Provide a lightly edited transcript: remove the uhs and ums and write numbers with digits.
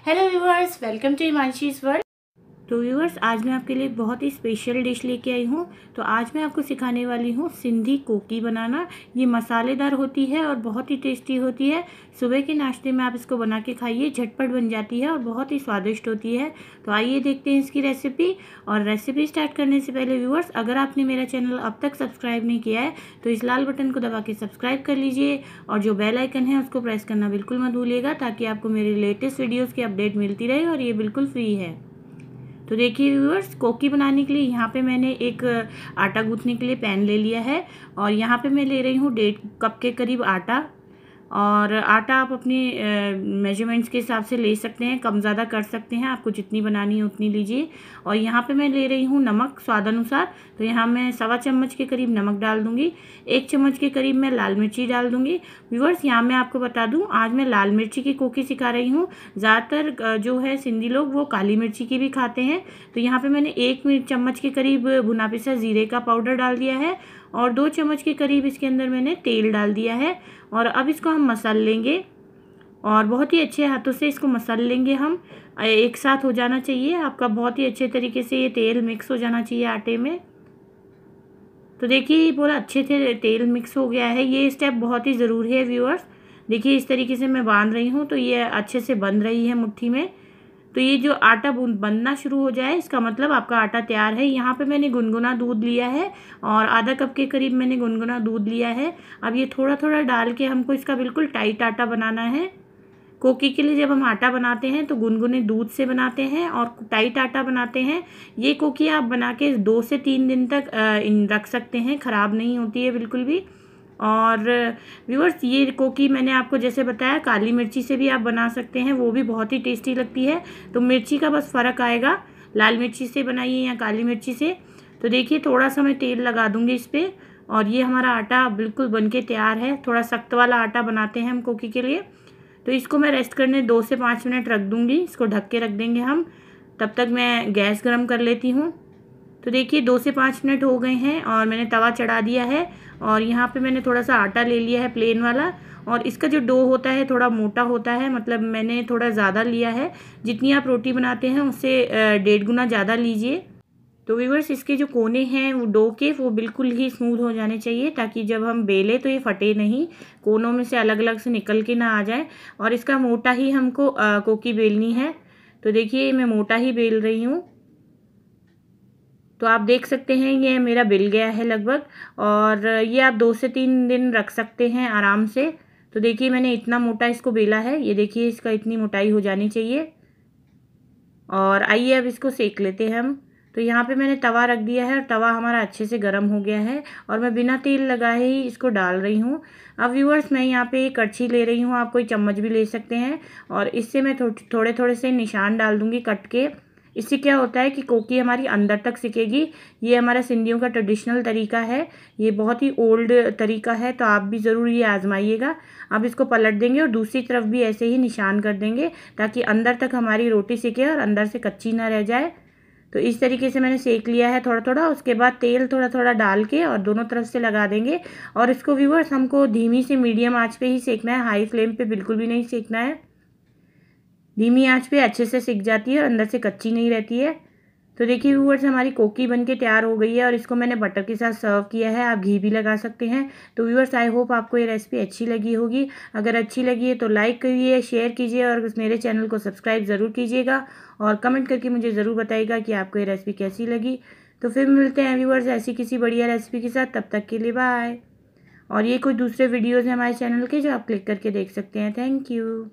Hello viewers, welcome to Himanshi's world. तो viewers, आज मैं आपके लिए बहुत ही स्पेशल डिश लेके आई हूँ। तो आज मैं आपको सिखाने वाली हूँ सिंधी कोकी बनाना। ये मसालेदार होती है और बहुत ही टेस्टी होती है। सुबह के नाश्ते में आप इसको बना के खाइए, झटपट बन जाती है और बहुत ही स्वादिष्ट होती है। तो आइए देखते हैं इसकी रेसिपी। और रेसिपी स्टार्ट करने से पहले व्यूअर्स, अगर आपने मेरा चैनल अब तक सब्सक्राइब नहीं किया है तो इस लाल बटन को दबा के सब्सक्राइब कर लीजिए और जो बेल आइकन है उसको प्रेस करना बिल्कुल मत भूलिएगा, ताकि आपको मेरे लेटेस्ट वीडियोज़ की अपडेट मिलती रहे और ये बिल्कुल फ्री है। तो देखिए व्यूअर्स, कोकी बनाने के लिए यहाँ पे मैंने एक आटा गूँथने के लिए पैन ले लिया है और यहाँ पे मैं ले रही हूँ 1.5 कप के करीब आटा। और आटा आप अपनी मेजरमेंट्स के हिसाब से ले सकते हैं, कम ज़्यादा कर सकते हैं, आपको जितनी बनानी है उतनी लीजिए। और यहाँ पे मैं ले रही हूँ नमक स्वाद अनुसार। तो यहाँ मैं 1.25 चम्मच के करीब नमक डाल दूँगी। 1 चम्मच के करीब मैं लाल मिर्ची डाल दूँगी। व्यूअर्स, यहाँ मैं आपको बता दूँ, आज मैं लाल मिर्ची की कोकी सिखा रही हूँ। ज़्यादातर जो है सिंधी लोग वो काली मिर्ची की भी खाते हैं। तो यहाँ पर मैंने 1 चम्मच के करीब भुना पिसा ज़ीरे का पाउडर डाल दिया है और 2 चम्मच के करीब इसके अंदर मैंने तेल डाल दिया है। और अब इसको हम मसल लेंगे और बहुत ही अच्छे हाथों से इसको मसल लेंगे हम। एक साथ हो जाना चाहिए आपका, बहुत ही अच्छे तरीके से ये तेल मिक्स हो जाना चाहिए आटे में। तो देखिए ये पूरा अच्छे से तेल मिक्स हो गया है। ये स्टेप बहुत ही ज़रूरी है व्यूअर्स। देखिए इस तरीके से मैं बांध रही हूँ तो ये अच्छे से बंध रही है मुट्ठी में। तो ये जो आटा बनना शुरू हो जाए इसका मतलब आपका आटा तैयार है। यहाँ पे मैंने गुनगुना दूध लिया है और आधा कप के करीब मैंने गुनगुना दूध लिया है। अब ये थोड़ा थोड़ा डाल के हमको इसका बिल्कुल टाइट आटा बनाना है। कोकी के लिए जब हम आटा बनाते हैं तो गुनगुने दूध से बनाते हैं और टाइट आटा बनाते हैं। ये कोकी आप बना के 2 से 3 दिन तक रख सकते हैं, ख़राब नहीं होती है बिल्कुल भी। और व्यूअर्स, ये कोकी मैंने आपको जैसे बताया काली मिर्ची से भी आप बना सकते हैं, वो भी बहुत ही टेस्टी लगती है। तो मिर्ची का बस फ़र्क आएगा, लाल मिर्ची से बनाइए या काली मिर्ची से। तो देखिए थोड़ा सा मैं तेल लगा दूँगी इस पर और ये हमारा आटा बिल्कुल बनके तैयार है। थोड़ा सख्त वाला आटा बनाते हैं हम कोकी के लिए। तो इसको मैं रेस्ट करने 2 से 5 मिनट रख दूँगी। इसको ढक के रख देंगे हम। तब तक मैं गैस गर्म कर लेती हूँ। तो देखिए 2 से 5 मिनट हो गए हैं और मैंने तवा चढ़ा दिया है और यहाँ पे मैंने थोड़ा सा आटा ले लिया है प्लेन वाला। और इसका जो डो होता है थोड़ा मोटा होता है, मतलब मैंने थोड़ा ज़्यादा लिया है। जितनी आप रोटी बनाते हैं उससे 1.5 गुना ज़्यादा लीजिए। तो व्यूअर्स, इसके जो कोने हैं वो डो के वो बिल्कुल ही स्मूथ हो जाने चाहिए, ताकि जब हम बेले तो ये फटे नहीं, कोनों में से अलग अलग से निकल के ना आ जाए। और इसका मोटा ही हमको कोकी बेलनी है। तो देखिए मैं मोटा ही बेल रही हूँ। तो आप देख सकते हैं ये मेरा बिल गया है लगभग। और ये आप 2 से 3 दिन रख सकते हैं आराम से। तो देखिए मैंने इतना मोटा इसको बेला है, ये देखिए इसका इतनी मोटाई हो जानी चाहिए। और आइए अब इसको सेक लेते हैं हम। तो यहाँ पे मैंने तवा रख दिया है और तवा हमारा अच्छे से गर्म हो गया है और मैं बिना तेल लगाए ही इसको डाल रही हूँ। अब व्यूअर्स, मैं यहाँ पे एक कड़छी ले रही हूँ, आप कोई चम्मच भी ले सकते हैं। और इससे मैं थोड़े थोड़े से निशान डाल दूँगी कट के। इससे क्या होता है कि कोकी हमारी अंदर तक सिकेगी। ये हमारा सिंधियों का ट्रेडिशनल तरीका है, ये बहुत ही ओल्ड तरीका है, तो आप भी ज़रूर ये आजमाइएगा। अब इसको पलट देंगे और दूसरी तरफ भी ऐसे ही निशान कर देंगे, ताकि अंदर तक हमारी रोटी सिके और अंदर से कच्ची ना रह जाए। तो इस तरीके से मैंने सेक लिया है थोड़ा थोड़ा। उसके बाद तेल थोड़ा थोड़ा डाल के और दोनों तरफ से लगा देंगे। और इसको व्यूअर्स हमको धीमी से मीडियम आंच पे ही सेकना है, हाई फ्लेम पे बिल्कुल भी नहीं सेकना है। धीमी आंच पे अच्छे से सिक जाती है और अंदर से कच्ची नहीं रहती है। तो देखिए व्यूअर्स, हमारी कोकी बनके तैयार हो गई है और इसको मैंने बटर के साथ सर्व किया है। आप घी भी लगा सकते हैं। तो व्यूअर्स, आई होप आपको ये रेसिपी अच्छी लगी होगी। अगर अच्छी लगी है तो लाइक करिए, शेयर कीजिए और मेरे चैनल को सब्सक्राइब ज़रूर कीजिएगा। और कमेंट करके मुझे ज़रूर बताइएगा कि आपको ये रेसिपी कैसी लगी। तो फिर मिलते हैं व्यूअर्स ऐसी किसी बढ़िया रेसिपी के साथ। तब तक के लिए बाय। और ये कुछ दूसरे वीडियोज़ हैं हमारे चैनल के जो आप क्लिक करके देख सकते हैं। Thank you.